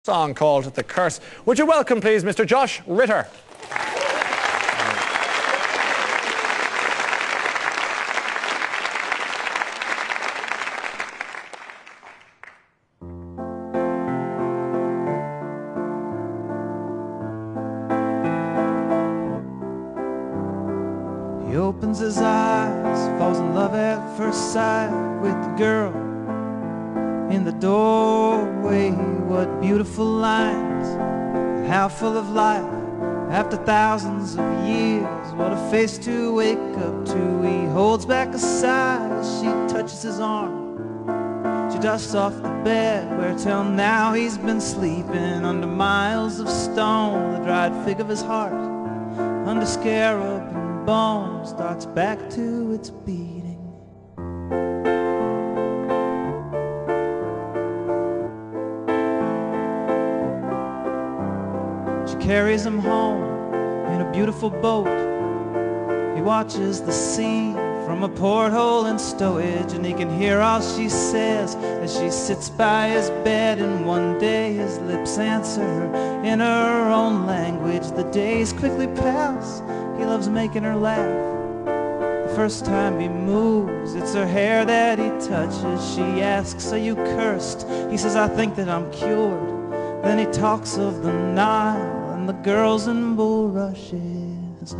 song called The Curse. Would you welcome, please, Mr. Josh Ritter? He opens his eyes, falls in love at first sight with the girl in the doorway. What beautiful lines, how full of life after thousands of years. What a face to wake up to. He holds back a sigh as she touches his arm. She dusts off the bed where till now he's been sleeping under miles of stone. The dried fig of his heart, under scarab and bone, starts back to its beating. She carries him home in a beautiful boat. He watches the sea from a porthole in stowage, and he can hear all she says as she sits by his bed. And one day his lips answer her in her own language. The days quickly pass, he loves making her laugh. The first time he moves, it's her hair that he touches. She asks, are you cursed? He says, I think that I'm cured. Then he talks of the Nile and the girls in bulrushes.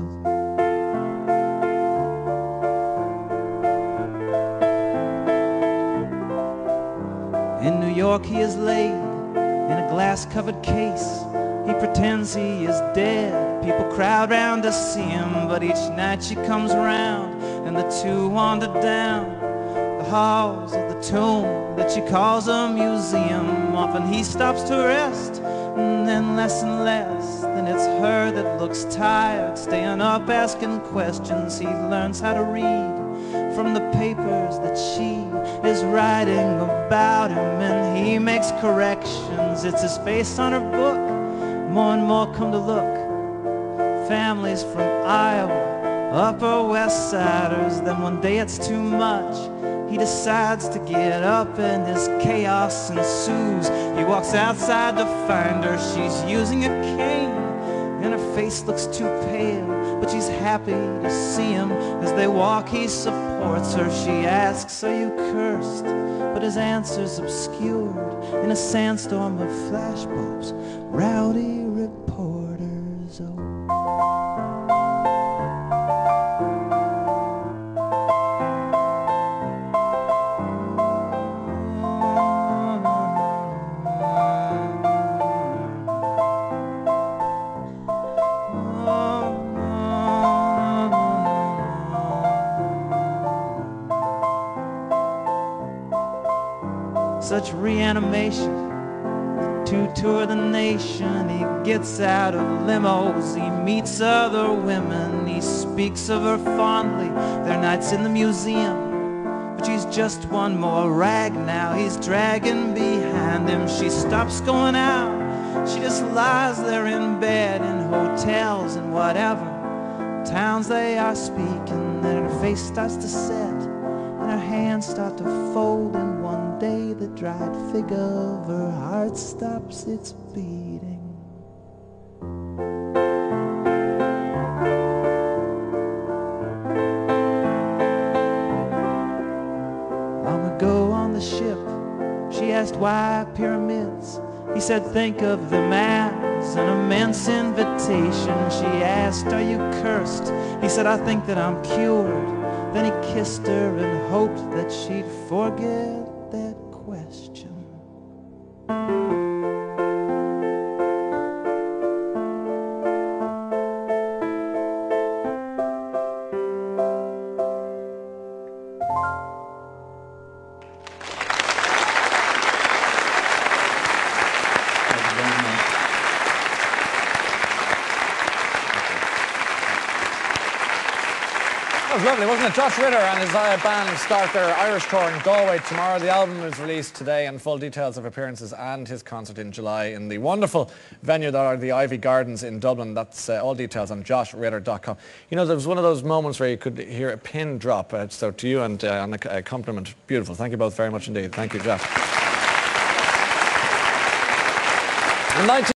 In New York he is laid in a glass-covered case. He pretends he is dead. People crowd round to see him, but each night she comes around and the two wander down the halls of the tomb that she calls a museum. Often he stops to rest, and then less and less. Then it's her that looks tired, staying up asking questions. He learns how to read from the papers that she is writing about him, and he makes corrections. It's his face on her book. More and more come to look families from Iowa, Upper West Siders. Then one day it's too much. He decides to get up and his chaos ensues. He walks outside to find her. She's using a cane and her face looks too pale, but she's happy to see him. As they walk he supports her. She asks, are you cursed? But his answer's obscured in a sandstorm of flashbulbs, rowdy reporters. Such reanimation to tour the nation. He gets out of limos, he meets other women, he speaks of her fondly, their nights in the museum. But she's just one more rag now he's dragging behind him. She stops going out, she just lies there in bed, in hotels and whatever towns they are speaking. Then her face starts to set and her hands start to fold, and one day the dried fig of her heart stops its beating. Long ago on the ship, she asked why pyramids. He said, think of them as an immense invitation. She asked, are you cursed? He said, I think that I'm cured. Then he kissed her and hoped that she'd forget that question. That was lovely, wasn't it? Josh Ritter and his band start their Irish tour in Galway tomorrow. The album is released today, and full details of appearances and his concert in July in the wonderful venue that are the Ivy Gardens in Dublin. That's all details on joshritter.com. You know, there was one of those moments where you could hear a pin drop. So to you and on a compliment, beautiful. Thank you both very much indeed. Thank you, Josh. In 19